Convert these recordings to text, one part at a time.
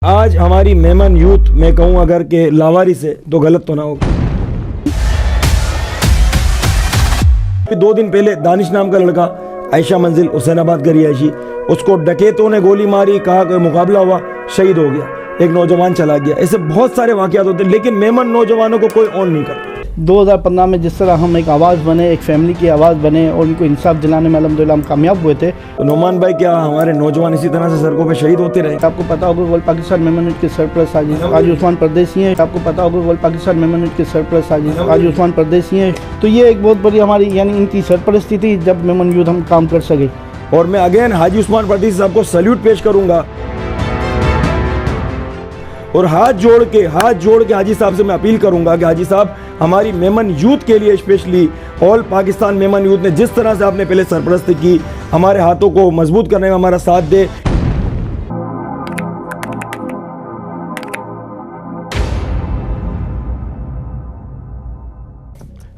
आज हमारी मेमन यूथ मैं कहूँ अगर के लावारिस से तो गलत तो ना होगा। 2 दिन पहले दानिश नाम का लड़का आयशा मंजिल हुसैनाबाद का रिहायशी, उसको डकैतों ने गोली मारी, कहा कोई मुकाबला हुआ, शहीद हो गया, एक नौजवान चला गया। ऐसे बहुत सारे वाकयात होते हैं, लेकिन मेमन नौजवानों को कोई ऑन नहीं करता। 2015 में जिस तरह हम एक आवाज़ बने, एक फैमिली की आवाज़ बने और उनको इंसाफ दिलाने में अल्हम्दुलिल्लाह हम कामयाब हुए थे। तो नोमान भाई, क्या हमारे नौजवान इसी तरह से सड़कों पे शहीद होते रहे? आपको पता होगा ऑल पाकिस्तान मेमन यूथ के सरपरस्त हाजी उस्मान परदेसी हैं। आपको पता होगा ऑल पाकिस्तान मेमन यूथ के सरपरस्त हाजी उस्मान परदेसी हैं। तो ये एक बहुत बड़ी हमारी यानी इनकी सरपरस्ती थी जब मेमन यूथ हम काम कर सके। और मैं अगेन हाजी उस्मान परदेसी साहब को सैल्यूट पेश करूंगा और हाथ जोड़ के हाजी साहब से मैं अपील करूंगा कि हाजी साहब, हमारी मेमन यूथ के लिए specially all Pakistan Memon youth ने जिस तरह से आपने पहले सरपरस्ती की, हमारे हाथों को मजबूत करने में हमारा साथ दे।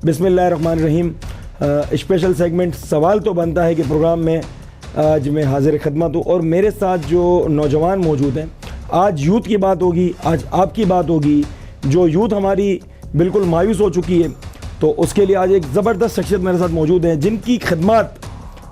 बिस्मिल्लाहिर्रहमानिर्रहीम। स्पेशल सेगमेंट सवाल तो बनता है कि प्रोग्राम में आज मैं हाजिर खिदमत हूँ और मेरे साथ जो नौजवान मौजूद हैं, आज यूथ की बात होगी, आज आपकी बात होगी। जो यूथ हमारी बिल्कुल मायूस हो चुकी है, तो उसके लिए आज एक ज़बरदस्त शख्सियत मेरे साथ मौजूद है जिनकी खिदमत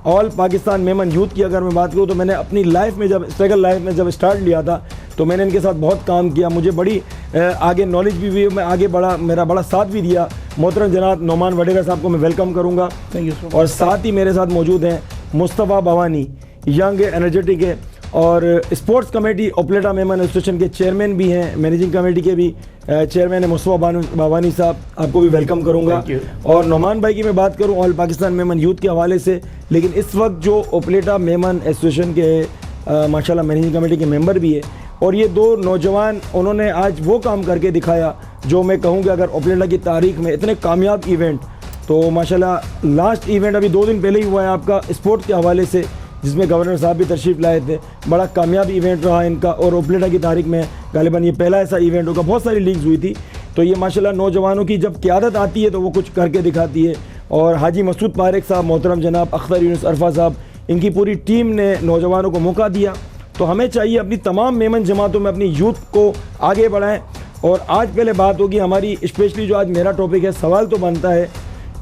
ऑल पाकिस्तान मेमन यूथ की अगर मैं बात करूँ तो मैंने अपनी लाइफ में जब स्ट्रगल लाइफ में जब स्टार्ट लिया था तो मैंने इनके साथ बहुत काम किया, मुझे बड़ी आगे नॉलेज भी हुई, मैं आगे बढ़ा, मेरा बड़ा साथ भी दिया। मोहतरम जनाब नोमान वडेरा साहब को मैं वेलकम करूँगा। Thank you. और साथ ही मेरे साथ मौजूद हैं मुस्तफ़ा भवानी, यंग एनर्जेटिक है और स्पोर्ट्स कमेटी ओपलेटा मेमन एसोसिएशन के चेयरमैन भी हैं, मैनेजिंग कमेटी के भी चेयरमैन है मुस्तफ़ा भवानी साहब, आपको भी वेलकम करूंगा। और नोमान भाई की मैं बात करूं ऑल पाकिस्तान मेमन यूथ के हवाले से, लेकिन इस वक्त जो ओपलेटा मेमन एसोसिएशन के माशाल्लाह मैनेजिंग कमेटी के मेंबर भी है। और ये 2 नौजवान, उन्होंने आज वो काम करके दिखाया जो मैं कहूँगा अगर ओपलेटा की तारीख में इतने कामयाब इवेंट, तो माशाल्लाह लास्ट इवेंट अभी 2 दिन पहले ही हुआ है आपका स्पोर्ट के हवाले से, जिसमें गवर्नर साहब भी तशरीफ़ लाए थे। बड़ा कामयाब इवेंट रहा इनका और ओपलेटा की तारीख में गालिबन ये पहला ऐसा इवेंट होगा। बहुत सारी लीग्स हुई थी, तो ये माशाल्लाह नौजवानों की जब क़यादत आती है तो वो कुछ करके दिखाती है। और हाजी मसूद पारेक साहब, मोहतरम जनाब अख्तर यूनुस अरफा साहब, इनकी पूरी टीम ने नौजवानों को मौका दिया। तो हमें चाहिए अपनी तमाम मेमन जमातों में अपनी यूथ को आगे बढ़ाएँ। और आज पहले बात होगी हमारी स्पेशली जो आज मेरा टॉपिक है, सवाल तो बनता है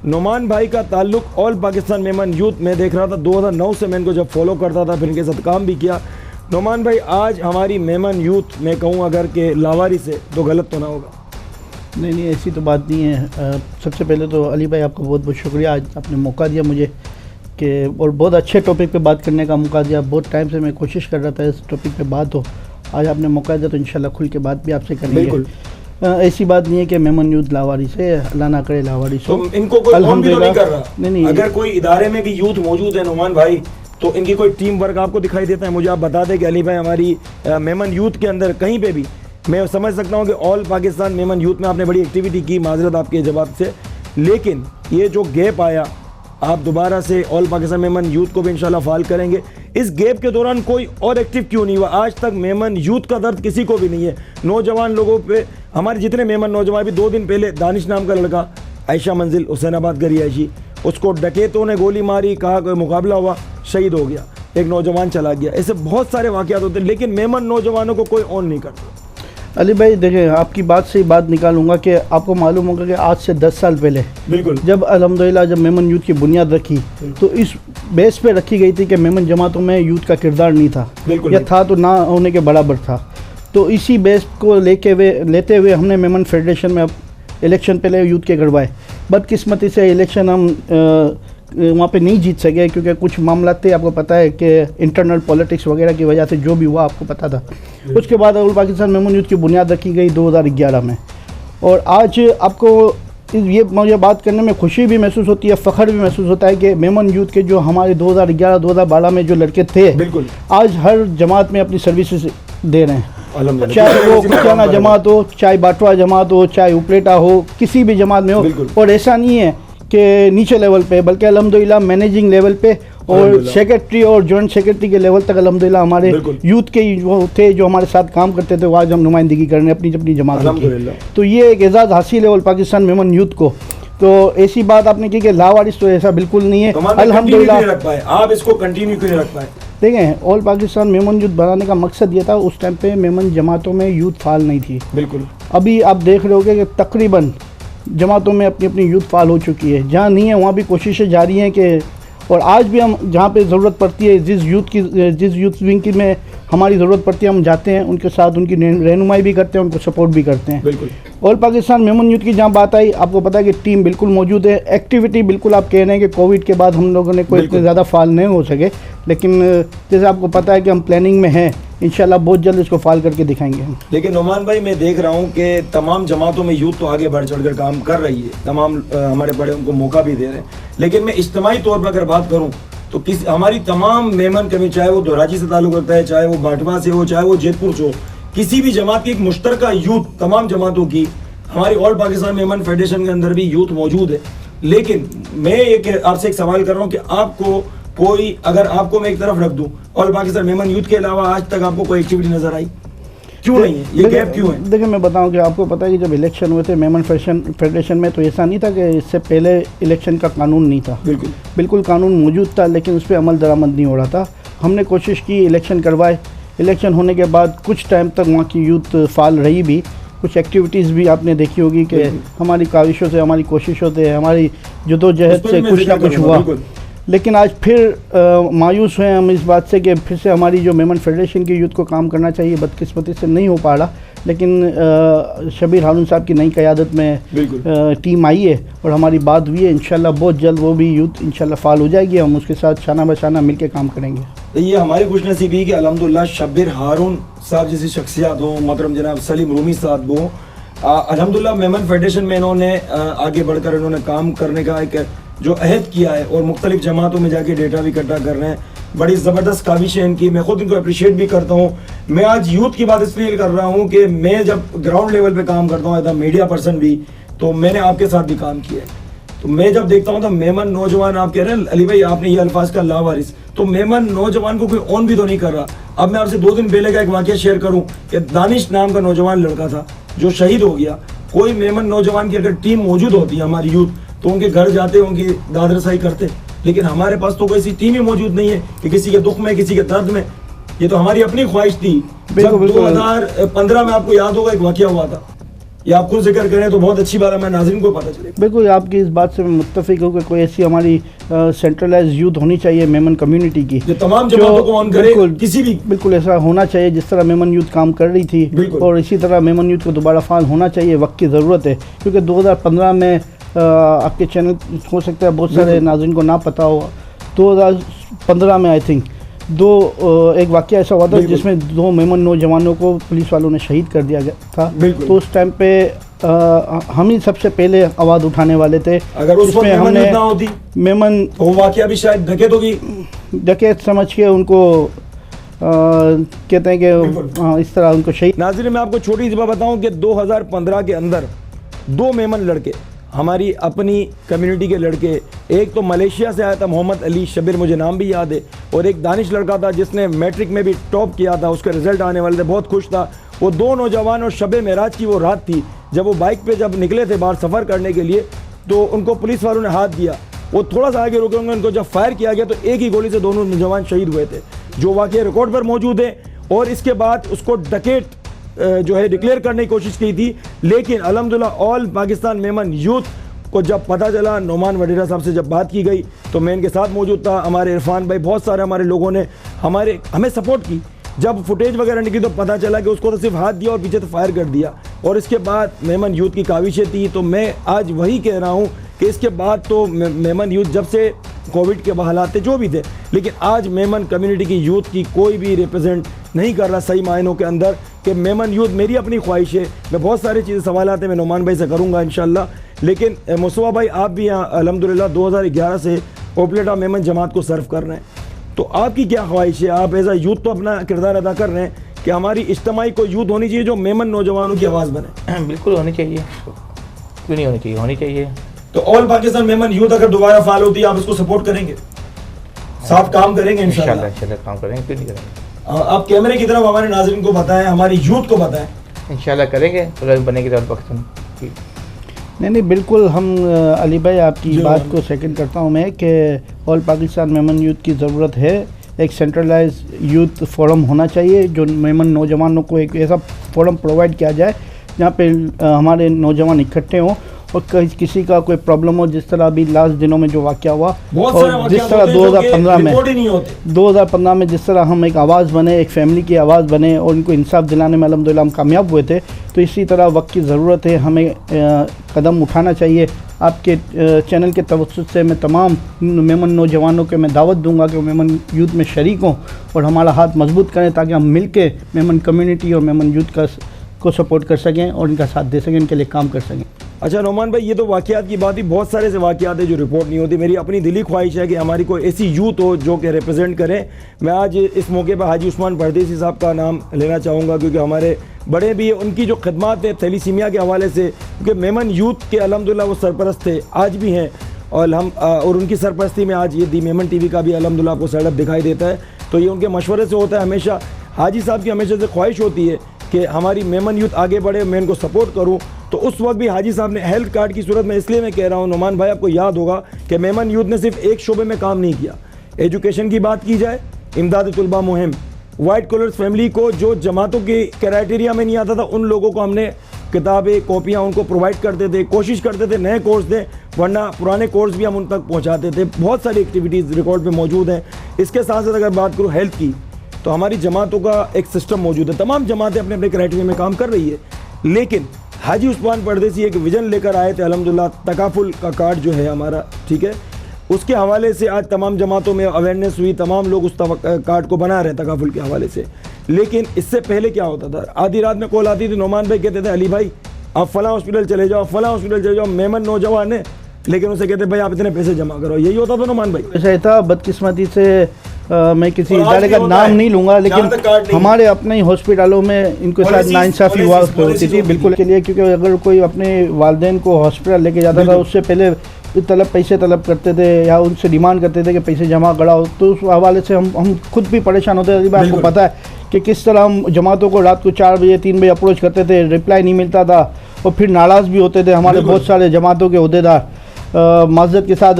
नोमान भाई का ताल्लुक़ ऑल पाकिस्तान मेमन यूथ में देख रहा था 2009 से, मैं इनको जब फॉलो करता था, फिर इनके साथ काम भी किया। नोमान भाई, आज हमारी मेमन यूथ मैं कहूँ अगर के लावारिस से तो गलत तो ना होगा? नहीं, ऐसी तो बात नहीं है। सबसे पहले तो अली भाई आपका बहुत बहुत शुक्रिया, आज आपने मौका दिया मुझे कि और बहुत अच्छे टॉपिक पे बात करने का मौका दिया। बहुत टाइम से मैं कोशिश कर रहा था इस टॉपिक पे बात हो, आज आपने मौका दिया तो इंशाल्लाह खुल के बात भी आपसे करेंगे। बिल्कुल ऐसी बात नहीं है कि मेमन यूथ लावारिस है, अल्लाह ना करे लावारिस हो। तो इनको कोई ऑन भी तो नहीं कर रहा? नहीं, अगर कोई इदारे में भी यूथ मौजूद है नोमान भाई, तो इनकी कोई टीम वर्क आपको दिखाई देता है? मुझे आप बता दें कि अली भाई हमारी मेमन यूथ के अंदर कहीं पे भी, मैं समझ सकता हूँ कि ऑल पाकिस्तान मेमन यूथ में आपने बड़ी एक्टिविटी की, माजरत आपके जवाब से, लेकिन ये जो गैप आया, आप दोबारा से ऑल पाकिस्तान मेमन यूथ को भी इंशाल्लाह फाल करेंगे। इस गैप के दौरान कोई और एक्टिव क्यों नहीं हुआ? आज तक मेमन यूथ का दर्द किसी को भी नहीं है। नौजवान लोगों पे, हमारे जितने मेमन नौजवान, भी 2 दिन पहले दानिश नाम का लड़का आयशा मंजिल हुसैनाबाद का रिहायशी, उसको डकैतों ने गोली मारी, कहा कोई मुकाबला हुआ, शहीद हो गया, एक नौजवान चला गया। ऐसे बहुत सारे वाकयात होते हैं, लेकिन मेमन नौजवानों को कोई ऑन नहीं करता। अली भाई देखें, आपकी बात से ही बात निकालूंगा कि आपको मालूम होगा कि आज से 10 साल पहले बिल्कुल जब अल्हम्दुलिल्लाह जब मेमन यूथ की बुनियाद रखी, तो इस बेस पे रखी गई थी कि मेमन जमातों में यूथ का किरदार नहीं था, या था तो ना होने के बराबर था। तो इसी बेस को लेते हुए हमने मेमन फेडरेशन में अब इलेक्शन पहले यूथ के करवाए। बदकिस्मती से इलेक्शन हम वहाँ पे नहीं जीत सके, क्योंकि कुछ मामला थे, आपको पता है कि इंटरनल पॉलिटिक्स वगैरह की वजह से जो भी हुआ आपको पता था। उसके बाद ऑल पाकिस्तान मेमन यूथ की बुनियाद रखी गई 2011 में। और आज आपको ये मुझे बात करने में खुशी भी महसूस होती है, फ़ख्र भी महसूस होता है कि मेमन यूथ के जो हमारे 2011-2012 में जो लड़के थे, बिल्कुल आज हर जमात में अपनी सर्विसेज दे रहे हैं। चाहे वो क्रिश्चियाना जमात हो, चाहे बाटवा जमात हो, चाहे उपलेटा हो, किसी भी जमात में हो। और ऐसा नहीं है कि नीचे लेवल पे, बल्कि अल्हम्दुलिल्लाह मैनेजिंग लेवल पे और सेक्रेटरी और जॉइंट सेक्रेटरी के लेवल तक अल्हम्दुलिल्लाह हमारे यूथ के जो थे, जो हमारे साथ काम करते थे, वो आज हम नुमाइंदगी कर रहे हैं अपनी अपनी जमात की। तो ये एक एजाज़ हासिल है ऑल पाकिस्तान मेमन यूथ को। तो ऐसी बात आपने की कि लावारिस, तो ऐसा बिल्कुल नहीं है। अल्हम्दुलिल्लाह आप इसको कंटिन्यू क्यों नहीं रख पाए? देखें, ऑल पाकिस्तान मेमन यूथ बनाने का मकसद ये था, उस टाइम पे मेमन जमातों में यूथ फाल नहीं थी। बिल्कुल। अभी आप देख रहे होगे कि तकरीबन जमातों में अपनी अपनी यूथ फाल हो चुकी है। जहाँ नहीं है वहाँ भी कोशिशें जारी हैं कि, और आज भी हम जहाँ पे ज़रूरत पड़ती है, जिस यूथ विंग की में हमारी ज़रूरत पड़ती है, हम जाते हैं उनके साथ, उनकी रहनुमाई भी करते हैं, उनको सपोर्ट भी करते हैं। बिल्कुल। ऑल पाकिस्तान मेमन यूथ की जहाँ बात आई, आपको पता है कि टीम बिल्कुल मौजूद है। एक्टिविटी बिल्कुल आप कह रहे हैं कि कोविड के बाद हम लोगों ने कोई इतने ज़्यादा फाल नहीं हो सके, लेकिन जैसे आपको पता है कि हम प्लानिंग में हैं, इंशाल्लाह बहुत जल्द इसको फाल करके दिखाएंगे हम। लेकिन नोमान भाई, मैं देख रहा हूँ कि तमाम जमातों में यूथ तो आगे बढ़ चढ़ कर काम कर रही है, तमाम हमारे बड़े उनको मौका भी दे रहे हैं। लेकिन मैं इज्तिमाई तौर पर अगर बात करूँ तो हमारी तमाम मेमन कमेटी, चाहे वो दोराजी से ताल्लुक़ रखता है, चाहे वो बाटवा से हो, चाहे वो जयपुर से हो, किसी भी जमात की एक मुश्तरका यूथ, तमाम जमातों की हमारी ऑल पाकिस्तान मेमन फेडरेशन के अंदर भी यूथ मौजूद है। लेकिन मैं आपसे एक सवाल कर रहा हूँ कि आपको कोई, अगर आपको मैं एक तरफ रख दूं, ऑल पाकिस्तान मेमन यूथ के अलावा आज तक आपको कोई एक्टिविटी नजर आई? क्यों नहीं है, ये गैप क्यों है? देखिए, मैं बताऊं कि आपको पता है कि जब इलेक्शन हुए थे मेमन फेडरेशन में, तो ऐसा नहीं था कि इससे पहले इलेक्शन का कानून नहीं था। बिल्कुल कानून मौजूद था, लेकिन उस पर अमल दरामद नहीं हो रहा था। हमने कोशिश की, इलेक्शन करवाए। इलेक्शन होने के बाद कुछ टाइम तक वहाँ की यूथ फाल रही भी। कुछ एक्टिविटीज़ भी आपने देखी होगी कि हमारी काविशों से, हमारी कोशिशों से, हमारी जदोजहद से कुछ ना कुछ हुआ। लेकिन आज फिर मायूस हैं हम इस बात से कि फिर से हमारी जो मेमन फेडरेशन की यूथ को काम करना चाहिए, बदकिस्मती से नहीं हो पा रहा। लेकिन शबीर हारून साहब की नई क़यादत में टीम आई है और हमारी बात हुई है। इंशाल्लाह बहुत जल्द वो भी यूथ इंशाल्लाह फाल हो जाएगी, हम उसके साथ शाना बशाना मिल के काम करेंगे। ये हमारी खुशनसीबी कि अल्हम्दुलिल्लाह शबीर हारून साहब जैसी शख्सियत हो, मोहतरम जनाब सलीम रूमी साहब हो, अल्हम्दुलिल्लाह मेमन फेडरेशन में इन्होंने आगे बढ़कर इन्होंने काम करने का एक जो अहद किया है और मुख्तलिफ जमातों में जाके डेटा भी इकट्ठा कर रहे हैं। बड़ी ज़बरदस्त काविश है इनकी, मैं खुद इनको अप्रिशिएट भी करता हूँ। मैं आज यूथ की बात इसलिए कर रहा हूँ कि मैं जब ग्राउंड लेवल पे काम करता हूँ एज अ मीडिया पर्सन भी, तो मैंने आपके साथ भी काम किया है। तो मैं जब देखता हूँ तो मेमन नौजवान, आप कह रहे हैं अली भाई आपने ये अल्फाज का लावारिस, तो मेमन नौजवान को कोई ऑन भी तो नहीं कर रहा। अब मैं आपसे 2 दिन पहले का एक वाक़या शेयर करूँ कि दानिश नाम का नौजवान लड़का था जो शहीद हो गया। कोई मेमन नौजवान की अगर टीम मौजूद होती है हमारी यूथ, तो उनके घर जाते, उनकी दाद रसाई करते। लेकिन हमारे पास तो कोई ऐसी टीम ही मौजूद नहीं है कि किसी के दुख में, किसी के दर्द में। ये तो हमारी अपनी ख्वाहिश थी। जब 2015 में आपको याद होगा एक वाकया हुआ था, ये आप खुद जिक्र करें तो बहुत अच्छी बात है, मैं नाज़रीन को पता चले। बिल्कुल, आपकी इस बात से मैं मुत्तफिक हूँ कि कोई ऐसी हमारी सेंट्रलाइज यूथ होनी चाहिए मेमन कम्युनिटी की, जो तमाम जमातों को ऑन करे। किसी भी बिल्कुल ऐसा होना चाहिए जिस तरह मेमन यूथ काम कर रही थी, और इसी तरह मेमन यूथ को दोबारा फाल होना चाहिए। वक्त की ज़रूरत है, क्योंकि 2015 में आपके चैनल हो सकता है बहुत सारे नाज़रीन को ना पता हो, 2015 में आई थिंक एक वाक़या ऐसा हुआ था जिसमें 2 मेमन नौजवानों को पुलिस वालों ने शहीद कर दिया गया था। तो उस टाइम पे हम ही सबसे पहले आवाज़ उठाने वाले थे। अगर उस वक्त हमने ना होती मेमन, वो वाक़या भी शायद डकैत समझ के उनको कहते हैं कि इस तरह उनको शहीद। नाज़रीन, मैं आपको छोटी सी बात बताऊं कि 2015 के अंदर 2 मेमन लड़के, हमारी अपनी कम्युनिटी के लड़के, एक तो मलेशिया से आया था मोहम्मद अली शबीर, मुझे नाम भी याद है, और एक दानिश लड़का था जिसने मैट्रिक में भी टॉप किया था, उसके रिजल्ट आने वाले थे, बहुत खुश था। वो 2 नौजवान, और शब मेराज की वो रात थी जब वो बाइक पे जब निकले थे बाहर सफ़र करने के लिए, तो उनको पुलिस वालों ने हाथ दिया। वो थोड़ा सा आगे रुके होंगे, उनको जब फायर किया गया तो एक ही गोली से दोनों नौजवान शहीद हुए थे, जो वाक़या रिकॉर्ड पर मौजूद है। और इसके बाद उसको डकैत जो है डिक्लेयर करने की कोशिश की थी, लेकिन अल्हम्दुलिल्लाह ऑल पाकिस्तान मेमन यूथ को जब पता चला, नोमान वडेरा साहब से जब बात की गई तो मैं इनके साथ मौजूद था, हमारे इरफान भाई, बहुत सारे हमारे लोगों ने हमें सपोर्ट की। जब फुटेज वगैरह निकली तो पता चला कि उसको तो सिर्फ हाथ दिया और पीछे तो फायर कर दिया, और इसके बाद मेमन यूथ की काविशें थी। तो मैं आज वही कह रहा हूँ कि इसके बाद तो मेमन यूथ, जब से कोविड के हालात थे जो भी थे, लेकिन आज मेमन कम्युनिटी की यूथ की कोई भी रिप्रेजेंट नहीं कर रहा सही मायनों के अंदर। कि मेमन यूथ, मेरी अपनी ख्वाहिश है, मैं बहुत सारी चीज़ें सवाल आते हैं, मैं नोमान भाई से करूँगा इंशाल्लाह। लेकिन मुस्तफा भाई, आप भी यहाँ अल्हम्दुलिल्लाह 2011 से ओपलेटा मेमन जमात को सर्व कर रहे हैं, तो आपकी क्या ख्वाहिश है? आप एज आ यूथ तो अपना किरदार अदा कर रहे हैं कि हमारी इज्तिमाई को यूथ होनी चाहिए जो मेमन नौजवानों की आवाज़ बने। बिल्कुल होनी चाहिए, क्यों नहीं होनी चाहिए, होनी चाहिए। तो ऑल पाकिस्तान मेमन यूथ अगर दोबारा फाल होती है, आप इसको सपोर्ट करेंगे, साथ काम करेंगे इंशाल्लाह काम करेंगे, क्यों नहीं करेंगे। आप कैमरे की तरफ हमारे नाज़रीन को बताएं, हमारी यूथ को बताएं। इंशाल्लाह करेंगे, अगर बनेगी तो पाकिस्तान की। नहीं, बिल्कुल हम अली भाई आपकी बात को सेकंड करता हूं मैं कि ऑल पाकिस्तान मेमन यूथ की ज़रूरत है। एक सेंट्रलाइज यूथ फोरम होना चाहिए, जो मेमन नौजवानों को एक ऐसा फोरम प्रोवाइड किया जाए जहाँ पे हमारे नौजवान इकट्ठे हों और किसी का कोई प्रॉब्लम हो, जिस तरह अभी लास्ट दिनों में जो वाक़या हुआ और जिस तरह 2015 में जिस तरह हम एक आवाज़ बने, एक फैमिली की आवाज़ बने और उनको इंसाफ दिलाने में अल्हम्दुलिल्लाह हम कामयाब हुए थे, तो इसी तरह वक्त की ज़रूरत है, हमें कदम उठाना चाहिए। आपके चैनल के तवज्जुह से मैं तमाम मेमन नौजवानों के मैं दावत दूंगा कि वो मेमन यूथ में शरीक हों और हमारा हाथ मजबूत करें, ताकि हम मिल के मेमन कम्युनिटी और मेमन यूथ को सपोर्ट कर सकें और इनका साथ दे सकें, इनके लिए काम कर सकें। अच्छा नोमान भाई, ये तो वाक़यात की बात ही, बहुत सारे से वाक़यात है जो रिपोर्ट नहीं होती। मेरी अपनी दिली ख्वाहिश है कि हमारी कोई ऐसी यूथ हो जो कि रिप्रेजेंट करे। मैं आज इस मौके पर हाजी उस्मान परदेसी साहब का नाम लेना चाहूँगा, क्योंकि हमारे बड़े भी उनकी जो खदमात है थैलीसीमिया के हवाले से, क्योंकि मेमन यूथ के अल्हम्दुलिल्लाह वो सरपरस्त थे, आज भी हैं, और उनकी सरपरस्ती में आज ये दी मेमन टीवी का भी अल्हम्दुलिल्लाह आपको सेटअप दिखाई देता है। तो ये उनके मशवरे से होता है। हमेशा हाजी साहब की हमेशा से ख्वाहिश होती है कि हमारी मेमन यूथ आगे बढ़े, मैं इनको सपोर्ट करूं। तो उस वक्त भी हाजी साहब ने हेल्थ कार्ड की सूरत में, इसलिए मैं कह रहा हूं नोमान भाई, आपको याद होगा कि मेमन यूथ ने सिर्फ एक शोबे में काम नहीं किया। एजुकेशन की बात की जाए, इमदाद तुलबा मुहिम, वाइट कॉलर्स फैमिली को जो जमातों के क्राइटेरिया में नहीं आता था, उन लोगों को हमने किताबें, कॉपियाँ उनको प्रोवाइड करते थे, कोशिश करते थे नए कोर्स दें, वरना पुराने कोर्स भी हम उन तक पहुँचाते थे। बहुत सारी एक्टिविटीज़ रिकॉर्ड पर मौजूद हैं। इसके साथ साथ अगर बात करूँ हेल्थ की, तो हमारी जमातों का एक सिस्टम मौजूद है, तमाम जमातें अपने अपने क्राइटेरिया में काम कर रही है। लेकिन हाजी उस्मान परदेसी एक विज़न लेकर आए थे अल्हम्दुलिल्लाह, तकाफुल का कार्ड जो है हमारा, ठीक है, उसके हवाले से आज तमाम जमातों में अवेयरनेस हुई, तमाम लोग उस कार्ड को बना रहे हैं तकाफुल के हवाले से। लेकिन इससे पहले क्या होता था, आधी रात में कॉल आती थी, नोमान भाई कहते थे अली भाई आप फ़लाँ हॉस्पिटल चले जाओ, फ़लाँ हॉस्पिटल चले जाओ, मेमन नौजवान है, लेकिन उसे कहते भाई आप इतने पैसे जमा करो। यही होता था नोमान भाई। ऐसा था, बदकिस्मती से मैं किसी इदारे का नाम नहीं लूँगा, लेकिन हमारे अपने ही हॉस्पिटलों में इनके साथ नाइंसाफ़ी हुआ होती थी बिल्कुल के लिए, क्योंकि अगर कोई अपने वालिदैन को हॉस्पिटल लेके जाता था, उससे पहले पैसे तलब करते थे या उनसे डिमांड करते थे कि पैसे जमा कराओ। तो उस हवाले से हम खुद भी परेशान होते थे। आपको पता है कि किस तरह हम जमातों को रात को 4 बजे 3 बजे अप्रोच करते थे, रिप्लाई नहीं मिलता था और फिर नाराज़ भी होते थे। हमारे बहुत सारे जमातों के ओहदेदार माज़रत के साथ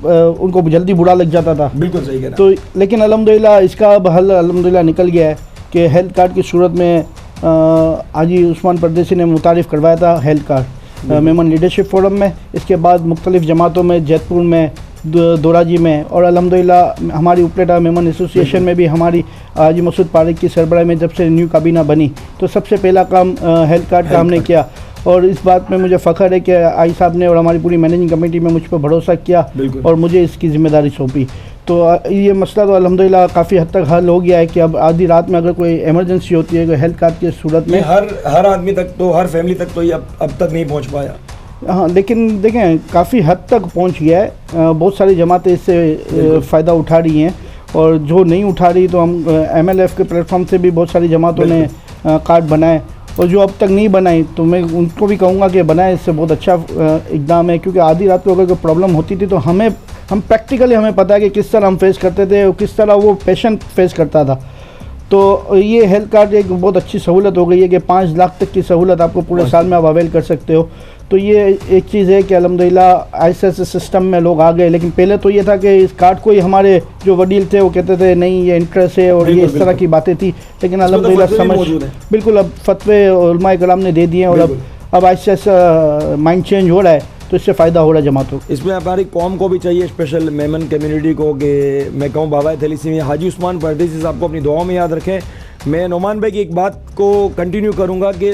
उनको जल्दी बुरा लग जाता था। बिल्कुल सही कह। तो लेकिन अल्हम्दुलिल्लाह इसका अब हल अल्हम्दुलिल्लाह निकल गया है कि हेल्थ कार्ड की सूरत में हाजी उस्मान परदेसी ने मुतारिफ़ करवाया था health card Memon leadership forum में। इसके बाद मुख्तलिफ़ जमातों में, जैतपुर में, दोराजी में, और अल्हम्दुलिल्लाह हमारी उपलेटा मेमन एसोसिएशन में भी हमारी हाजी मसूद पारिक की सरबराही में जब से न्यू काबीना बनी, तो सबसे पहला काम हेल्थ कार्ड का हमने किया। और इस बात में मुझे फ़ख्र है कि आई साहब ने और हमारी पूरी मैनेजिंग कमेटी में मुझ पर भरोसा किया और मुझे इसकी ज़िम्मेदारी सौंपी। तो ये मसला तो अल्हम्दुलिल्लाह काफ़ी हद तक हल हो गया है कि अब आधी रात में अगर कोई इमरजेंसी होती है, हेल्थ कार्ड की सूरत में हर आदमी तक, तो हर फैमिली तक तो ये अब तक नहीं पहुँच पाया। हाँ, लेकिन देखें काफ़ी हद तक पहुँच गया है। बहुत सारी जमातें इससे फ़ायदा उठा रही हैं, और जो नहीं उठा रही तो हम MLF के प्लेटफॉर्म से भी बहुत सारी जमातों ने कार्ड बनाए, और जो अब तक नहीं बनाई तो मैं उनको भी कहूँगा कि बनाए। इससे बहुत अच्छा इक़दाम है, क्योंकि आधी रात को अगर कोई प्रॉब्लम होती थी तो हम प्रैक्टिकली हमें पता है कि किस तरह हम फेस करते थे और किस तरह वो पेशेंट फेस करता था। तो ये हेल्थ कार्ड एक बहुत अच्छी सहूलत हो गई है कि 5 लाख तक की सहूलत आपको पूरे साल में आप अवेल कर सकते हो। तो ये एक चीज़ है कि अल्हम्दुलिल्लाह ऐसे सिस्टम में लोग आ गए। लेकिन पहले तो ये था कि इस कार्ड को ही हमारे जो वडील थे वो कहते थे नहीं ये इंटरेस्ट है और ये इस तरह की बातें थी। लेकिन अल्हम्दुलिल्लाह समझ बिल्कुल अब फतवे उलमाए कराम ने दे दिए और अब ऐसा ऐसा माइंड चेंज हो रहा है, तो इससे फ़ायदा हो रहा है जमातों को। इसमें हमारी कौम को भी चाहिए, स्पेशल मेमन कम्युनिटी को, कि मैं कहूँ बाबा थैलीसीमिया हाजी उस्मान परदेसी साहब को अपनी दुआओं में याद रखें। मैं नोमान भाई की एक बात को कंटिन्यू करूँगा कि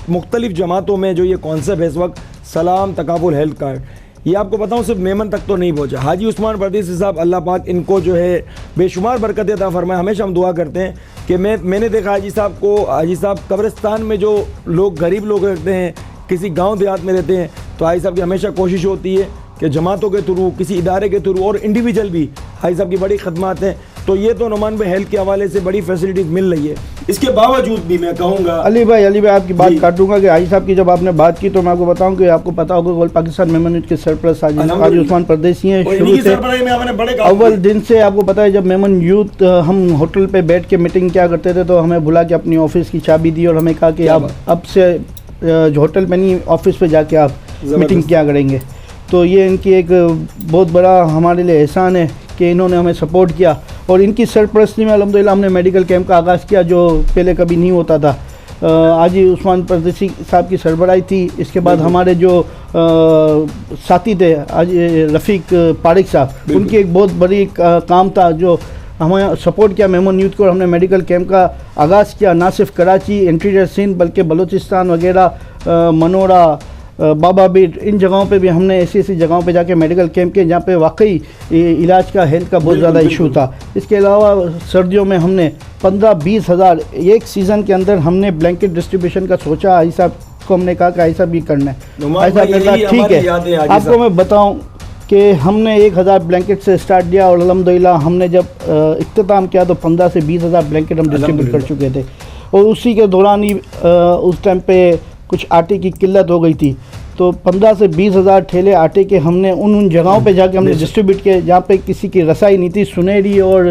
मुख्तलिफ़ जमातों में जो ये कॉन्सेप्ट है इस वक्त सलाम तकाफुल हेल्थ कार्ड, ये आपको बताऊँ सिर्फ मेमन तक तो नहीं पहुँचा। हाजी उस्मान परदेसी साहब अल्लाह पाक इनको जो है बेशुमार बरकत अता फरमाए। हमेशा हम दुआ करते हैं कि मैंने देखा हाजी साहब कब्रिस्तान में जो लोग गरीब लोग रहते हैं, किसी गांव देहात में रहते हैं, तो हाजी साहब की हमेशा कोशिश होती है कि जमातों के थ्रू, किसी इदारे के थ्रू और इंडिविजुअल भी हाजी साहब की बड़ी खदमात हैं। तो ये तो नुमान भाई हेल्थ के हवाले से बड़ी फैसिलिटीज़ मिल रही है। इसके बावजूद भी मैं कहूँगा अली भाई आपकी बात काटूंगा कि हाजी साहब की जब आपने बात की तो मैं आपको बताऊं कि आपको पता होगा ऑल पाकिस्तान मेमन यूथ के सरपरस्त हाजी उस्मान परदेसी हैं। शुरू से अव्वल दिन से आपको पता है जब मेमन यूथ हम होटल पे बैठ के मीटिंग क्या करते थे तो हमें बुला के अपनी ऑफिस की चाबी दी और हमें कहा कि आप अब से होटल पे नहीं ऑफिस पे जाके आप मीटिंग क्या करेंगे। तो ये इनकी एक बहुत बड़ा हमारे लिए एहसान है कि इन्होंने हमें सपोर्ट किया और इनकी सरपरस्ती में अल्हम्दुलिल्लाह हमने मेडिकल कैंप का आगाज़ किया, जो पहले कभी नहीं होता था। आज ही उस्मान परदेसी साहब की सरबराही थी। इसके बाद हमारे जो साथी थे आज रफ़ीक पारिक साहब, उनकी एक बहुत बड़ी काम था जो हमें सपोर्ट किया मेमन यूथ को, और हमने मेडिकल कैंप का आगाज़ किया। ना सिर्फ कराची इंटीरियर सिंध बल्कि बलूचिस्तान वगैरह, मनोरा, बाबा बीट, इन जगहों पे भी हमने ऐसी जगहों पे जाके मेडिकल कैंप किए जहाँ पे वाकई इलाज का हेल्थ का बहुत ज़्यादा इशू था। इसके अलावा सर्दियों में हमने 15-20 हज़ार एक सीज़न के अंदर हमने ब्लैंकेट डिस्ट्रीब्यूशन का सोचा। आई साहब को हमने कहा कि आई साहब ये करना है। आई साहब ने कहा ठीक है। आपको मैं बताऊँ कि हमने 1000 ब्लैंकेट से स्टार्ट किया और अल्हम्दुलिल्लाह हमने जब इख्तिताम किया तो 15 से 20 हज़ार ब्लैंकेट हम डिस्ट्रीब्यूट कर चुके थे। और उसी के दौरान ही उस टाइम पे कुछ आटे की किल्लत हो गई थी, तो 15 से 20 हज़ार ठेले आटे के हमने उन जगहों पे जाके हमने डिस्ट्रीब्यूट किए जहाँ पे किसी की रसाई नहीं थी। सुनेरी और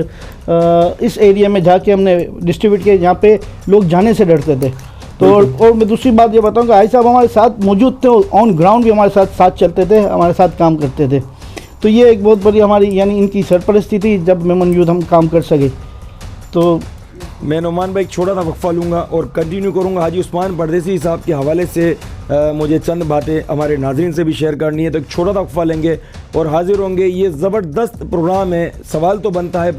इस एरिया में जाके हमने डिस्ट्रीब्यूट किए जहाँ पे लोग जाने से डरते थे। तो और मैं दूसरी बात ये बताऊँगा, आई साहब हमारे साथ मौजूद थे, ऑन ग्राउंड भी हमारे साथ चलते थे, हमारे साथ काम करते थे। तो ये एक बहुत बड़ी हमारी यानी इनकी सरपरस्ती थी जब मेमन यूथ हम काम कर सके। तो मैं नुमान भाई एक छोटा सा वक्फा लूँगा और कंटिन्यू करूँगा। हाजी उस्मान परदेसी साहब के हवाले से मुझे चंद बातें हमारे नाज़रीन से भी शेयर करनी है, तो एक छोटा सा वक्फा लेंगे और हाजिर होंगे। ये ज़बरदस्त प्रोग्राम है। सवाल तो बनता है,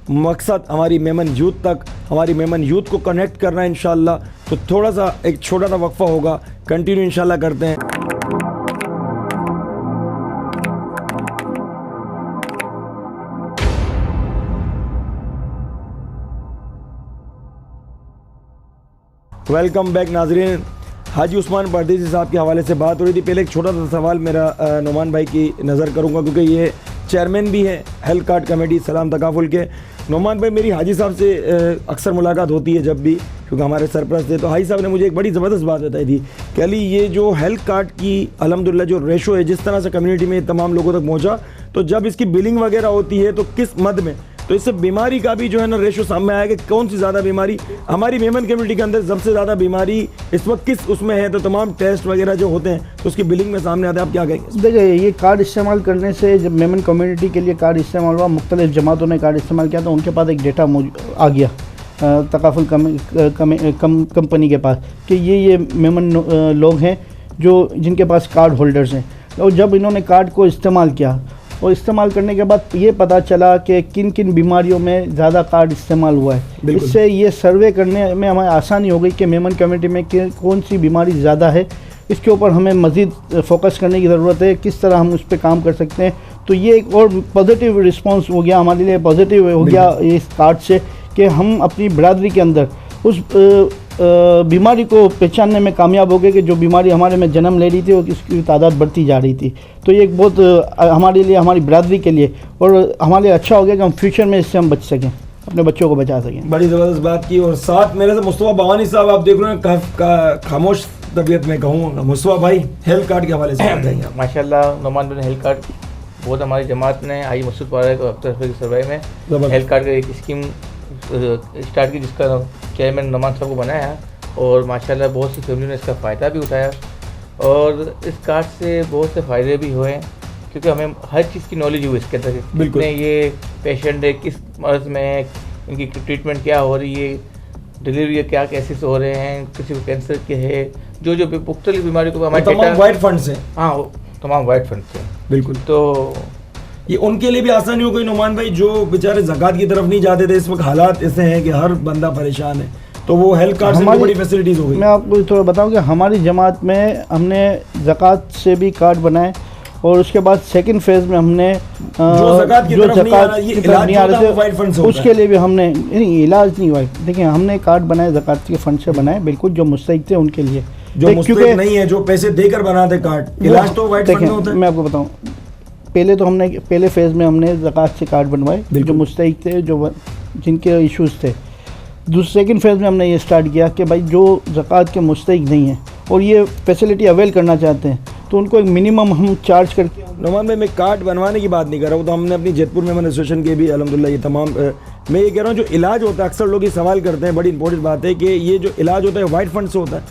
मकसद हमारी मेमन यूथ तक, हमारी मेमन यूथ को कनेक्ट करना है इंशाल्लाह। तो थोड़ा सा एक छोटा सा वक्फा होगा, कंटिन्यू इंशाल्लाह करते हैं। वेलकम बैक नाजरीन। हाजी उस्मान परदेसी साहब के हवाले से बात हो रही थी। पहले एक छोटा सा सवाल मेरा नुमान भाई की नज़र करूंगा क्योंकि ये चेयरमैन भी है हेल्थ कार्ड कमेटी सलाम तकाफुल के। नुमान भाई, मेरी हाजी साहब से अक्सर मुलाकात होती है जब भी, क्योंकि हमारे सरपरस्त थे। तो हाजी साहब ने मुझे एक बड़ी ज़बरदस्त बात बताई थी कि अली ये जो हेल्थ कार्ड की अल्हम्दुलिल्लाह जो रेशो है, जिस तरह से कम्युनिटी में तमाम लोगों तक पहुँचा, तो जब इसकी बिलिंग वगैरह होती है तो किस मद में, तो इससे बीमारी का भी जो है ना रेशो सामने आया कि कौन सी ज़्यादा बीमारी हमारी मेमन कम्युनिटी के अंदर सबसे ज़्यादा बीमारी इस वक्त किस उसमें है। तो तमाम टेस्ट वगैरह जो होते हैं तो उसकी बिलिंग में सामने आता है। आप क्या कहेंगे? देखिए, ये कार्ड इस्तेमाल करने से जब मेमन कम्युनिटी के लिए कार्ड इस्तेमाल हुआ, मुख्तलिफ जमातों ने कार्ड इस्तेमाल किया, तो उनके पास एक डेटा आ गया तकाफुल कंपनी के पास कि ये मेमन लोग हैं जो जिनके पास कार्ड होल्डर्स हैं। और जब इन्होंने कार्ड को इस्तेमाल किया और इस्तेमाल करने के बाद ये पता चला कि किन किन बीमारियों में ज़्यादा कार्ड इस्तेमाल हुआ है। इससे ये सर्वे करने में हमें आसानी हो गई कि मेमन कम्युनिटी में कौन सी बीमारी ज़्यादा है। इसके ऊपर हमें मज़ीद फोकस करने की ज़रूरत है, किस तरह हम उस पर काम कर सकते हैं। तो ये एक और पॉजिटिव रिस्पांस हो गया हमारे लिए, पॉजिटिव हो गया इस कार्ड से कि हम अपनी बरादरी के अंदर उस बीमारी को पहचानने में कामयाब हो गए कि जो बीमारी हमारे में जन्म ले रही थी और इसकी तादाद बढ़ती जा रही थी। तो ये एक बहुत हमारे लिए, हमारी बरादरी के लिए और हमारे लिए अच्छा हो गया कि हम फ्यूचर में इससे हम बच सकें, अपने बच्चों को बचा सकें। बड़ी ज़बरदस्त बात की। और साथ मेरे से मुस्तफ़ा बावानी साहब, आप देख रहे हैं खामोश तबीयत में कहूँगा। मुस्तफ़ा भाई, हेल्थ कार्ड के हवाले से बताएंगे। माशाल्लाह नुमान बिन हेल्थ कार्ड बहुत हमारी जमात ने आई मसूद पारा को अख्तर की सरबराही में हेल्थ कार्ड का एक स्कीम स्टार्ट की, जिसका चेयरमैन नुमान साहब को बनाया है। और माशाल्लाह बहुत सी फैमिली ने इसका फ़ायदा भी उठाया और इस कार्ड से बहुत से फ़ायदे भी हुए क्योंकि हमें हर चीज़ की नॉलेज हुई इसके अंदर। कितने ये पेशेंट है, किस मर्ज़ में है, इनकी ट्रीटमेंट क्या हो रही है, डिलीवरी क्या केसेस हो रहे हैं, किसी को कैंसर के है, जो जो मुख्तलिफ बीमारी को हमारे तमाम वाइट फंड से। हाँ, तमाम वाइट फंड से बिल्कुल। तो ये उनके लिए भी आसानी हो गई नुमान भाई, जो बेचारे ज़कात की तरफ नहीं जाते थे। इस वक्त हालात ऐसे हैं कि हर बंदा परेशान है, तो वो हेल्थ कार्ड से बड़ी फैसिलिटीज़ हो गई। मैं आपको थोड़ा बताऊं कि हमारी जमात में हमने ज़कात से भी कार्ड बनाए और उसके बाद सेकंड फेज़ में हमने जो ज़कात की तरफ नहीं आ रहे थे उसके लिए भी हमने नहीं, इलाज नहीं हुआ। देखिए, हमने कार्ड बनाए ज़कात के फंड से बनाए, बिल्कुल जो मुस्तहिक थे उनके लिए, जो मुस्तहिक नहीं है, जो पैसे देकर बनाते कार्ड। इलाज तो वाइट फंड में होता है। मैं आपको बताऊँ, पहले फेज़ में हमने ज़कात से कार्ड बनवाए जो मुस्तहिक थे, जो जिनके इश्यूज़ थे। सेकंड फेज़ में हमने ये स्टार्ट किया कि भाई जो ज़कात के मुस्तहिक नहीं है और ये फैसिलिटी अवेल करना चाहते हैं तो उनको एक मिनिमम हम चार्ज करके। नुमान भाई, मैं कार्ड बनवाने की बात नहीं कर रहा हूँ, तो हमने अपनी जयपुर मेमन एसोसिएशन के भी अल्हम्दुलिल्लाह ये तमाम मैं ये कह रहा हूँ जो इलाज होता है, अक्सर लोग ये सवाल करते हैं, बड़ी इंपॉर्टेंट बात है कि ये जो इलाज होता है वाइट फंड से होता है।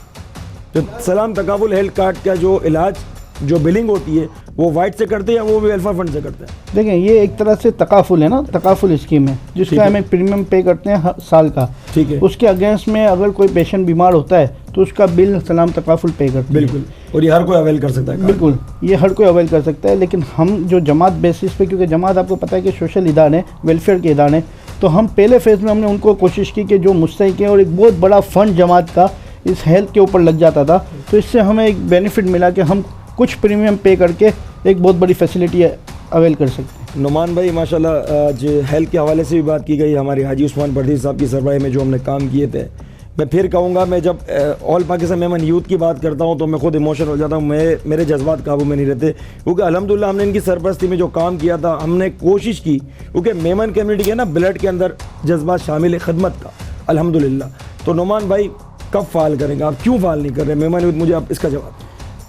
तो सलाम तकाफुल हेल्थ कार्ड का जो इलाज जो बिलिंग होती है वो वाइट से करते हैं या वो भी वेलफेयर फंड से करते हैं? देखें, ये एक तरह से तकाफुल है ना, तकाफुल स्कीम है ठीक जिसका है। हमें प्रीमियम पे करते हैं हर साल का। ठीक है, उसके अगेंस्ट में अगर कोई पेशेंट बीमार होता है तो उसका बिल सलाम तकाफुल पे करते हैं। बिल्कुल, और ये हर कोई अवेल कर सकता है। बिल्कुल, ये हर कोई अवेल कर सकता है। लेकिन हम जो जमात बेसिस पे, क्योंकि जमात आपको पता है कि सोशल इदारे, वेलफेयर के इदारे, तो हम पहले फेज़ में हमने उनको कोशिश की कि जो मुस्तहिक है और एक बहुत बड़ा फंड जमात का इस हेल्थ के ऊपर लग जाता था, तो इससे हमें एक बेनिफिट मिला कि हम कुछ प्रीमियम पे करके एक बहुत बड़ी फैसिलिटी अवेल कर सकते हैं। नुमान भाई माशाल्लाह, आज हेल्थ के हवाले से भी बात की गई, हमारे हाजी उस्मान पर्दी साहब की सरबराही में जो हमने काम किए थे। मैं फिर कहूँगा, मैं जब ऑल पाकिस्तान मेमन यूथ की बात करता हूँ तो मैं खुद इमोशनल हो जाता हूँ, मेरे जज्बात काबू में नहीं रहते, क्योंकि अल्हम्दुलिल्लाह हमने इनकी सरपरस्ती में जो काम किया था, हमने कोशिश की, क्योंकि मेमन कम्युनिटी के ना ब्लड के अंदर जज्बात शामिल है खिदमत का अल्हम्दुलिल्लाह। तो नुमान भाई कब फ़ाल करेंगे आप, क्यों फ़ाल नहीं कर रहे मेमन यूथ? मुझे आप इसका जवाब।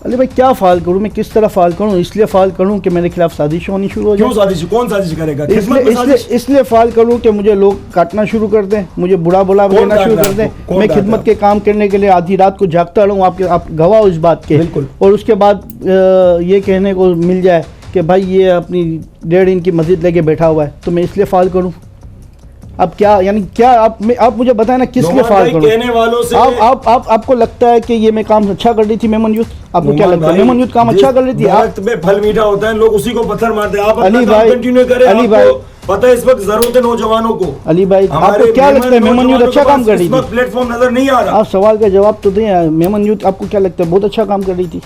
अली भाई, क्या फ़ाल करूँ मैं, किस तरह फ़ाल करूँ? इसलिए फ़ाल करूँ कि मेरे खिलाफ साजिश होनी शुरू हो जाए। क्यों साजिश? कौन साजिश करेगा? खिदमत में साजिश? इसलिए फ़ाल करूँ कि मुझे लोग काटना शुरू कर दें, मुझे बुरा भला कहना शुरू कर दें। मैं खिदमत के काम करने के लिए आधी रात को जागता रहूँ, आप गवाह हो इस बात के। बिल्कुल। और उसके बाद ये कहने को मिल जाए कि भाई ये अपनी 1.5 इंच की मस्जिद लेके बैठा हुआ है, तो मैं इसलिए फ़ाल करूँ? अब क्या, यानी क्या आप मुझे बताएं ना, किस लिए फ़ाल करूँ? कहने वालों से आपको लगता है कि ये मैं काम अच्छा कर रही थी मेमन यूथ? आपको क्या लगता है मेमन यूथ काम अच्छा कर रही थी? दरख्त में फल मीठा होता है, लोग उसी को पत्थर मारते हैं। आप अली अपना भाई, काम कंटिन्यू करें। अली भाई, आपको पता है इस वक्त जरूरत है नौजवानों को। अली भाई, आपको क्या लगता है मेमन यूथ अच्छा काम कर रही थी? प्लेटफॉर्म नजर नहीं आ रहा। आप सवाल का जवाब तो दें। मेमन यूथ आपको क्या लगता है बहुत अच्छा काम कर रही थी?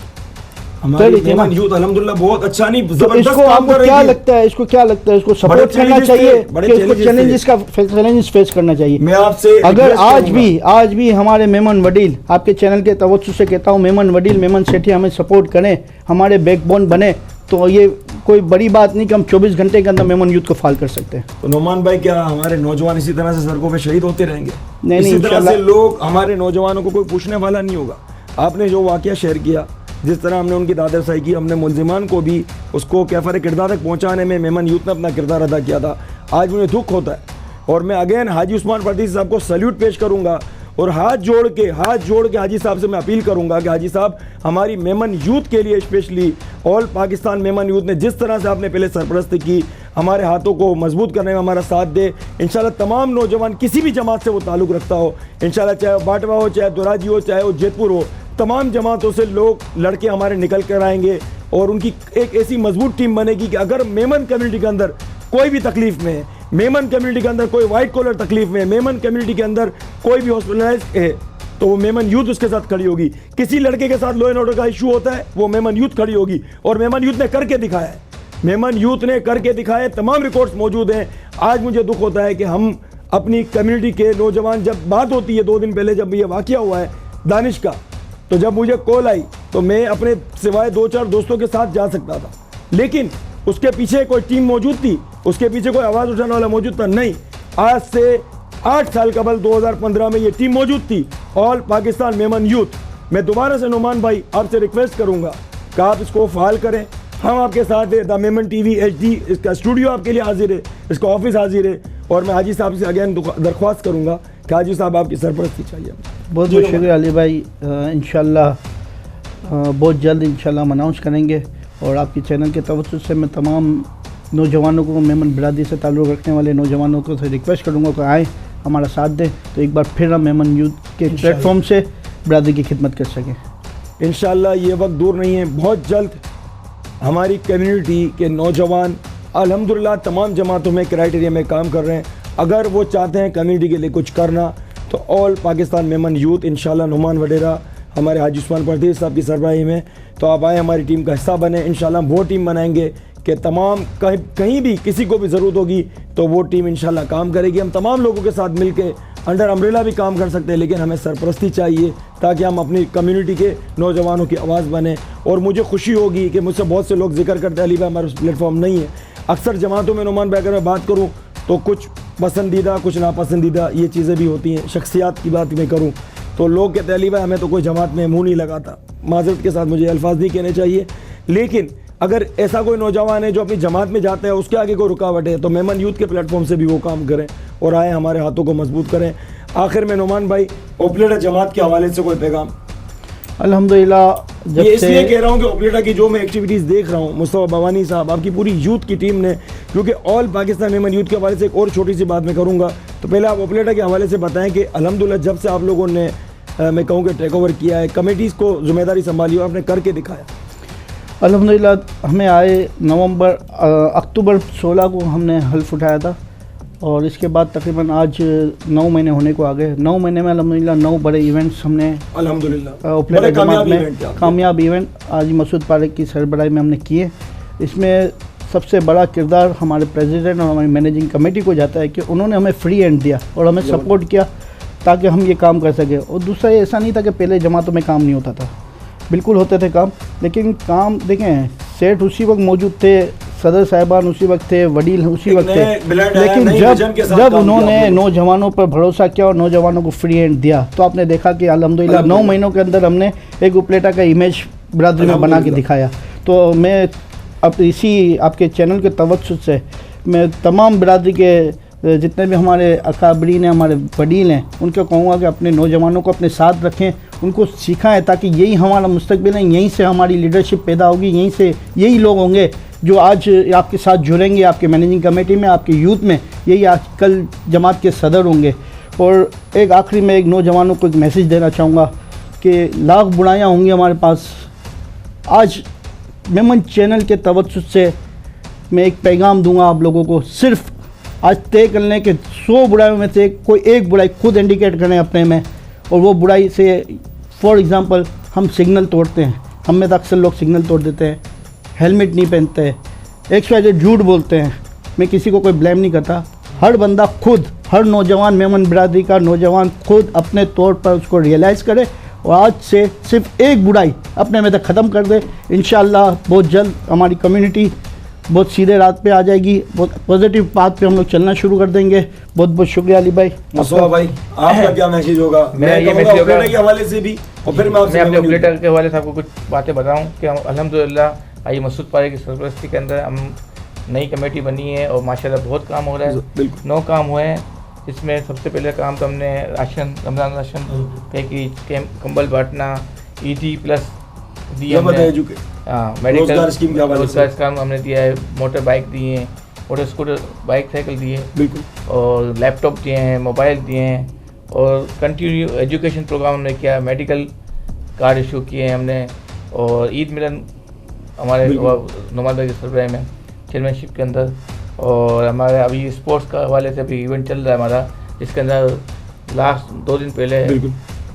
हमारी मेमन यूथ अल्हम्दुलिल्लाह बहुत अच्छा नहीं, तो जबरदस्त इसको काम आपको कर रही क्या थी। लगता है, इसको क्या लगता है, इसको बड़े सपोर्ट करना challenges चाहिए थे, बड़े कि इसको challenges चैलेंजेस फेस करना चाहिए? मैं आपसे अगर request आज भी हमारे मेमन वडील, आपके चैनल के तवज्जो से कहता हूँ, मेमन वडील, मेमन सेठी हमें सपोर्ट करें, हमारे बैकबोन बने, तो ये कोई बड़ी बात नहीं कि हम 24 घंटे के अंदर मेमन यूथ को फाल कर सकते हैं। तो नुमान भाई, क्या हमारे नौजवान इसी तरह से सड़कों पे शहीद होते रहेंगे? नहीं, इसी तरह इंशाल्लाह। से लोग, हमारे नौजवानों को कोई पूछने वाला नहीं होगा। आपने जो वाकया शेयर किया, जिस तरह हमने उनकी दादरसाई की, हमने मुलजिमान को भी उसको कैफर किरदार तक पहुँचाने में मेमन यूथ ने अपना किरदार अदा किया था। आज मुझे दुख होता है और मैं अगेन हाजी उस्मान पर्दी साहब को सैल्यूट पेश करूँगा और हाथ जोड़ के हाजी साहब से मैं अपील करूंगा कि हाजी साहब, हमारी मेमन यूथ के लिए, specially all Pakistan Memon youth ने जिस तरह से आपने पहले सरपरस्ती की, हमारे हाथों को मजबूत करने में हमारा साथ दे। इंशाल्लाह तमाम नौजवान किसी भी जमात से वो ताल्लुक़ रखता हो, इंशाल्लाह चाहे वो बाटवा हो, चाहे दोराजी हो, चाहे वो जेतपुर हो, तमाम जमातों से लोग लड़के हमारे निकल कर आएंगे और उनकी एक ऐसी मजबूत टीम बनेगी कि अगर मेमन कम्युनिटी के अंदर कोई भी तकलीफ में है, मेमन कम्युनिटी के अंदर कोई वाइट कॉलर तकलीफ में है, मेमन कम्युनिटी के अंदर कोई भी हॉस्पिटलाइज है, तो वो मेमन यूथ उसके साथ खड़ी होगी। किसी लड़के के साथ लॉ एंड ऑर्डर का इशू होता है, वो मेमन यूथ खड़ी होगी और मेमन यूथ ने करके दिखाया है। मेमन यूथ ने करके दिखाया है, तमाम रिकॉर्ड्स मौजूद हैं। आज मुझे दुख होता है कि हम अपनी कम्युनिटी के नौजवान, जब बात होती है 2 दिन पहले जब ये वाकया हुआ है दानिश का, तो जब मुझे कॉल आई तो मैं अपने सिवाय 2-4 दोस्तों के साथ जा सकता था, लेकिन उसके पीछे कोई टीम मौजूद थी, उसके पीछे कोई आवाज़ उठाने वाला मौजूद था? नहीं। आज से 8 साल कबल 2015 में ये टीम मौजूद थी, ऑल पाकिस्तान मेमन यूथ। मैं दोबारा से नुमान भाई आपसे रिक्वेस्ट करूंगा कि आप इसको फाल करें, हम आपके साथ है। द मेमन टीवी HD, इसका स्टूडियो आपके लिए हाजिर है, इसका ऑफिस हाजिर है और मैं हाजी साहब से अगेन दरख्वास्त करूंगा कि हाजी साहब आपकी सरपरस्ती चाहिए। बहुत बहुत शुक्रिया अली भाई। इंशाल्लाह बहुत जल्द इंशाल्लाह हम अनाउंस करेंगे और आपके चैनल के तवज्जो से मैं तमाम नौजवानों को, मेमन बिरादरी से ताल्लुक़ रखने वाले नौजवानों को रिक्वेस्ट करूँगा कि आए हमारा साथ दें, तो एक बार फिर हम मेमन यूथ के प्लेटफॉर्म से बिरादरी की खिदमत कर सकें। इंशाल्लाह ये वक्त दूर नहीं है, बहुत जल्द हमारी कम्युनिटी के नौजवान अल्हम्दुलिल्लाह तमाम जमातों में क्राइटेरिया में काम कर रहे हैं। अगर वो चाहते हैं कम्युनिटी के लिए कुछ करना, तो ऑल पाकिस्तान मेमन यूथ इंशाल्लाह नुमान वडेरा हमारे हाजी उस्मान पर्दी साहब की सरबराही में, तो आप आए हमारी टीम का हिस्सा बने। इंशाल्लाह हम वो टीम बनाएंगे कि तमाम कहीं भी किसी को भी ज़रूरत होगी तो वो टीम इंशाल्लाह काम करेगी। हम तमाम लोगों के साथ मिलके अंडर अम्ब्रेला भी काम कर सकते हैं, लेकिन हमें सरपरस्ती चाहिए ताकि हम अपनी कम्युनिटी के नौजवानों की आवाज़ बने। और मुझे खुशी होगी कि मुझसे बहुत से लोग जिक्र करते हैं अली भाई हमारा प्लेटफॉर्म नहीं है। अक्सर जमातों में नुमान भाई अगर मैं बात करूँ तो कुछ पसंदीदा कुछ नापसंदीदा ये चीज़ें भी होती हैं। शख्सियात की बात मैं करूँ तो लोग कहते हैं अली भाई हमें तो कोई जमात में मुँह नहीं लगाता। माजरत के साथ मुझे अल्फाज नहीं कहने चाहिए, लेकिन अगर ऐसा कोई नौजवान है जो अपनी जमात में जाता है, उसके आगे कोई रुकावट है, तो मेमन यूथ के प्लेटफॉर्म से भी वो काम करें और आए हमारे हाथों को मजबूत करें। आखिर में नुमान भाई, ओपलेट जमात के हवाले से कोई पैगाम? अल्हम्दुलिल्लाह जब ये इसलिए से कह रहा हूँ कि ओपलेटा की जो मैं एक्टिविटीज़ देख रहा हूँ, मुस्तफा बावानी साहब, आपकी पूरी यूथ की टीम ने, क्योंकि ऑल पाकिस्तान मेमन यूथ के हवाले से एक और छोटी सी बात मैं करूँगा। तो पहले आप ओपलेटा के हवाले से बताएं कि अल्हम्दुलिल्लाह जब से आप लोगों ने मैं कहूँ कि टेक ओवर किया है, कमेटीज़ को जिम्मेदारी संभाली और आपने करके दिखाया। अल्हम्दुलिल्लाह हमें आए अक्टूबर 16 को हमने हल्फ उठाया था और इसके बाद तकरीबन आज 9 महीने होने को आ गए। 9 महीने में अल्हम्दुलिल्लाह 9 बड़े इवेंट्स हमने अल्हम्दुलिल्लाह ओपलेटा जमात में कामयाब इवेंट हाजी मसूद पारेख की सरबराही में हमने किए। इसमें सबसे बड़ा किरदार हमारे प्रेसिडेंट और हमारी मैनेजिंग कमेटी को जाता है कि उन्होंने हमें फ्री हैंड दिया और हमें सपोर्ट किया ताकि हम ये काम कर सकें। और दूसरा ये ऐसा नहीं था कि पहले जमातों में काम नहीं होता था, बिल्कुल होते थे काम, लेकिन काम देखें सेठ उसी वक्त मौजूद थे, सदर साहिबान उसी वक्त थे, वडील उसी वक्त थे, लेकिन जब उन्होंने नौजवानों पर भरोसा किया और नौजवानों को फ्री हैंड दिया तो आपने देखा कि अल्हम्दुलिल्लाह 9 महीनों के अंदर हमने एक ओपलेटा का इमेज बिरादरी में बना के दिखाया। तो मैं अब इसी आपके चैनल के तवज्जुह से मैं तमाम बिरादरी के जितने भी हमारे अकाबरीन हैं, हमारे वडील हैं, उनको कहूँगा कि अपने नौजवानों को अपने साथ रखें, उनको सिखाएं ताकि यही हमारा मुस्तकबिल है, यहीं से हमारी लीडरशिप पैदा होगी, यहीं से यही लोग होंगे जो आज आपके साथ जुड़ेंगे, आपके मैनेजिंग कमेटी में, आपके यूथ में, यही आज कल जमात के सदर होंगे। और एक आखिरी में एक नौजवानों को एक मैसेज देना चाहूँगा कि लाख बुराइयाँ होंगी हमारे पास, आज मेमन चैनल के तवज्जुह से मैं एक पैगाम दूंगा आप लोगों को, सिर्फ आज तय कर लें कि 100 बुराइयों में से कोई एक बुराई खुद इंडिकेट करें अपने में, और वो बुराई से फॉर एग्ज़ाम्पल हम सिग्नल तोड़ते हैं, हम में तो अक्सर लोग सिग्नल तोड़ देते हैं, हेलमेट नहीं पहनते हैं, एक झूठ बोलते हैं। मैं किसी को कोई ब्लेम नहीं करता, हर बंदा खुद, हर नौजवान मेमन बिरादरी का नौजवान खुद अपने तौर पर उसको रियलाइज़ करे और आज से सिर्फ एक बुराई अपने में तक ख़त्म कर दे। इंशाअल्लाह बहुत जल्द हमारी कम्युनिटी बहुत सीधे रात पे आ जाएगी, बहुत पॉजिटिव पाथ पे हम लोग चलना शुरू कर देंगे। बहुत बहुत शुक्रिया अली भाई। मुस्तफा भाई आपका क्या मैसेज होगा? मैं ये मैसेज होगा के हवाले से भी और फिर मैं अपने ओपलेटा के हवाले से आपको कुछ बातें बताऊं कि हम अल्हम्दुलिल्लाह हाजी मसूद पारेख की सरपरस्ती के अंदर हम नई कमेटी बनी है और माशाल्लाह बहुत काम हो रहा है, 9 काम हुए हैं। इसमें सबसे पहले काम तो हमने राशन, रमज़ान राशन पैकेज, कंबल बांटना, ईडी प्लस दिए, मेडिकल स्कीम के हवाले से काम हमने दिया है, मोटर बाइक दिए हैं, मोटर स्कूटर बाइक साइकिल दिए बिल्कुल, और लैपटॉप दिए हैं, मोबाइल दिए हैं, और कंटिन्यू एजुकेशन प्रोग्राम हमने किया, मेडिकल कार्ड इशू किए हैं हमने, और ईद मिलन हमारे नुमान भाई की सरबराही में चेयरमैनशिप के अंदर, और हमारे अभी स्पोर्ट्स का हवाले से अभी इवेंट चल रहा है हमारा, जिसके अंदर लास्ट 2 दिन पहले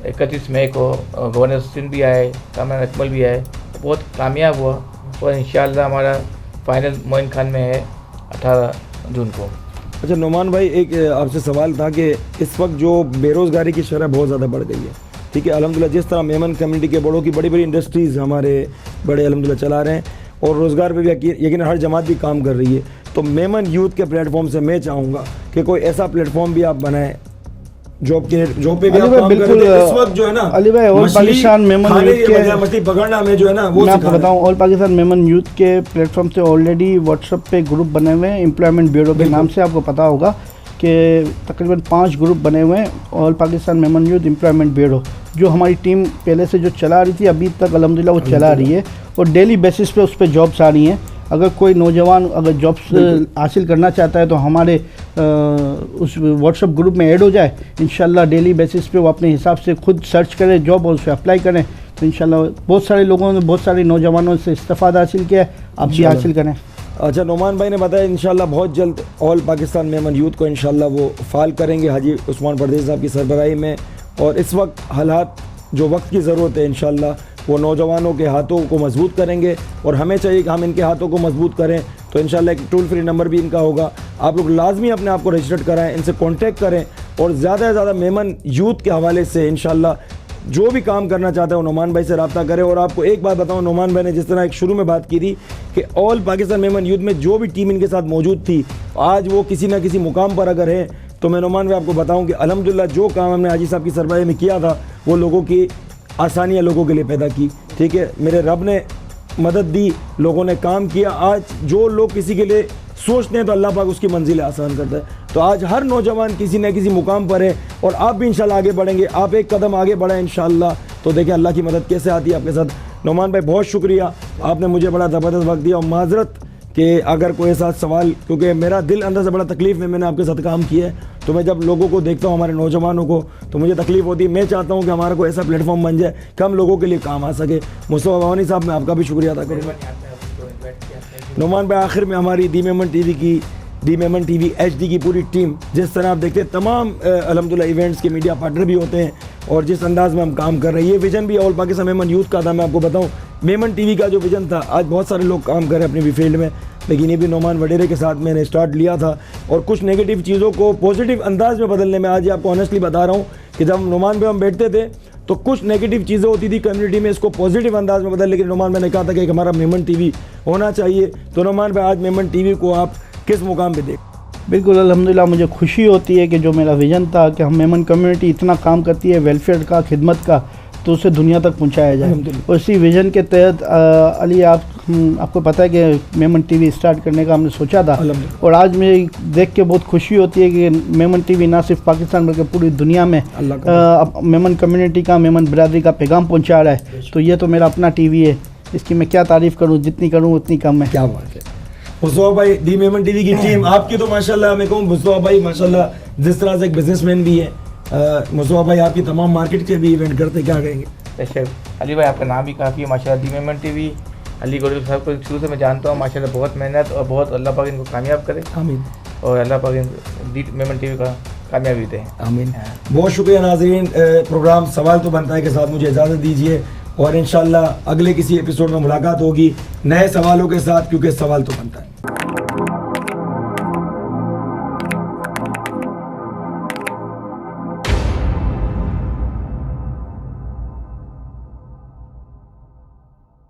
31 मई को गवर्नर सिंध भी आए, कामरान अकमल भी आए, बहुत कामयाब हुआ, और इंशाअल्लाह हमारा फाइनल मोइन खान में है 18 जून को। अच्छा नुमान भाई, एक आपसे सवाल था कि इस वक्त जो बेरोज़गारी की शरह बहुत ज़्यादा बढ़ गई है, ठीक है, अल्हम्दुलिल्लाह जिस तरह मेमन कम्युनिटी के बड़ों की बड़ी बड़ी इंडस्ट्रीज़ हमारे बड़े अल्हम्दुलिल्लाह चला रहे हैं और रोज़गार पे भी यकीन हर जमात भी काम कर रही है, तो मेमन यूथ के प्लेटफॉर्म से मैं चाहूँगा कि कोई ऐसा प्लेटफॉर्म भी आप बनाएं जॉब पे भी आप काम कर रहे हैं इस वक्त जो है ना अली भाई, ऑल पाकिस्तान मेमन यूथ के मछली पकड़ना में जो है ना वो मैं आपको बताऊं, ऑल पाकिस्तान मेमन यूथ के प्लेटफॉर्म से ऑलरेडी व्हाट्सएप पे ग्रुप बने हुए हैं एम्प्लॉयमेंट ब्यूरो के नाम से, आपको पता होगा कि तकरीबन 5 ग्रुप बने हुए हैं all Pakistan Memon youth employment bureau, जो हमारी टीम पहले से जो चला रही थी अभी तक अल्हम्दुलिल्लाह वो चला रही है, और डेली बेसिस पे उस पर जॉब्स आ रही हैं। अगर कोई नौजवान अगर जॉब्स हासिल करना चाहता है तो हमारे उस व्हाट्सएप ग्रुप में ऐड हो जाए, इंशाल्लाह डेली बेसिस पे वो अपने हिसाब से खुद सर्च करें जॉब और उस पर अप्लाई करें, तो इंशाल्लाह बहुत सारे लोगों ने, बहुत सारे नौजवानों से इस्तेफादा हासिल किया है, आप भी हासिल करें। अच्छा नुमान भाई ने बताया इंशाल्लाह बहुत जल्द ऑल पाकिस्तान मेमन यूथ को इंशाल्लाह वो फाल करेंगे हाजी उस्मान परदेज़ साहब की सरबराही में, और इस वक्त हालात जो वक्त की ज़रूरत है इंशाल्लाह वो नौजवानों के हाथों को मजबूत करेंगे, और हमें चाहिए कि हम इनके हाथों को मजबूत करें। तो इंशाल्लाह एक टोल फ्री नंबर भी इनका होगा, आप लोग लाजमी अपने आप को रजिस्टर्ड कराएं, इनसे कांटेक्ट करें, और ज़्यादा से ज़्यादा मेमन यूथ के हवाले से इंशाल्लाह जो भी काम करना चाहता है वो नुमान भाई से रब्ता करें। और आपको एक बात बताऊं, नुमान भाई ने जिस तरह एक शुरू में बात की थी कि ऑल पाकिस्तान मेमन यूथ में जो भी टीम इनके साथ मौजूद थी, आज वो किसी ना किसी मुकाम पर अगर है, तो मैं नुमान भाई आपको बताऊं कि अल्हम्दुलिल्लाह जो काम हमने हाजी साहब की सरबराही में किया था वो लोगों की आसानियाँ लोगों के लिए पैदा की, ठीक है, मेरे रब ने मदद दी, लोगों ने काम किया। आज जो लोग किसी के लिए सोचते हैं तो अल्लाह पाक उसकी मंजिल आसान करता है। तो आज हर नौजवान किसी न किसी मुकाम पर है, और आप भी इंशाल्लाह आगे बढ़ेंगे, आप एक कदम आगे बढ़ें इंशाल्लाह, तो देखें अल्लाह की मदद कैसे आती है आपके साथ। नोमान भाई बहुत शुक्रिया, आपने मुझे बड़ा ज़बरदस्त वक्त दिया और माजरत कि अगर कोई ऐसा सवाल, क्योंकि मेरा दिल अंदर से बड़ा तकलीफ़ में मैंने आपके साथ काम किया है, तो मैं जब लोगों को देखता हूँ, हमारे नौजवानों को, तो मुझे तकलीफ़ होती है। मैं चाहता हूँ कि हमारा कोई ऐसा प्लेटफॉर्म बन जाए कि हम लोगों के लिए काम आ सके। मुस्तफ़ा बावानी साहब, मैं आपका भी शुक्रिया अदा करूँगा। नोमान भाई, आखिर में हमारी दी मेमन टीवी HD की पूरी टीम, जिस तरह आप देखते हैं तमाम अल्हम्दुलिल्लाह इवेंट्स के मीडिया पार्टनर भी होते हैं और जिस अंदाज़ में हम काम कर रहे हैं, ये विज़न भी ऑल पाकिस्तान मेमन यूथ का था। मैं आपको बताऊं, मेमन टीवी का जो विज़न था, आज बहुत सारे लोग काम कर रहे हैं अपनी भी फील्ड में, लेकिन ये भी नोमान वडेरे के साथ मैंने स्टार्ट लिया था और कुछ नेगेटिव चीज़ों को पॉजिटिव अंदाज में बदलने में, आज आपको ऑनेस्टली बता रहा हूँ कि जब नोमान पे हम बैठते थे तो कुछ नेगेटिव चीज़ें होती थी कम्युनिटी में, इसको पॉजिटिव अंदाज में बदल, लेकिन नोमान मैंने कहा था कि हमारा मेमन टीवी होना चाहिए। तो नोमान भाई, आज मेमन टीवी को आप किस मुकाम पे देख? बिल्कुल अल्हम्दुलिल्लाह, मुझे खुशी होती है कि जो मेरा विज़न था कि हम मेमन कम्युनिटी इतना काम करती है वेलफेयर का, खिदमत का, तो उसे दुनिया तक पहुंचाया जाए। और इसी विज़न के तहत अली, आपको पता है कि मेमन टीवी स्टार्ट करने का हमने सोचा था और आज मुझे देख के बहुत खुशी होती है कि मेमन टीवी ना सिर्फ पाकिस्तान बल्कि पूरी दुनिया में मेमन कम्युनिटी का, मेमन बिरादरी का पैगाम पहुँचा रहा है। तो ये तो मेरा अपना टीवी है, इसकी मैं क्या तारीफ़ करूँ, जितनी करूँ उतनी कम है। क्या बात है मुस्तफा भाई, दी मेमन टीवी की टीम आपकी तो माशाल्लाह, मैं कहूँ मुस्तफा भाई माशाल्लाह जिस तरह से एक बिजनेसमैन भी है, मुस्तफा भाई आपकी तमाम मार्केट के भी इवेंट करते, क्या कहेंगे? बेशक अली भाई, आपका नाम भी काफ़ी है माशाल्लाह। दी मेमन टीवी, अली गोयल साहब को शुरू से मैं जानता हूँ माशाल्लाह, बहुत मेहनत और बहुत, अल्लाह पाक इनको कामयाब करे। आमीन। और अल्लाह पाक दी मेमन टीवी का कामयाबी दे। आमीन। बहुत शुक्रिया नाज़रीन। प्रोग्राम सवाल तो बनता है के साथ मुझे इजाज़त दीजिए और इंशाल्लाह अगले किसी एपिसोड में मुलाकात होगी नए सवालों के साथ, क्योंकि सवाल तो बनता है।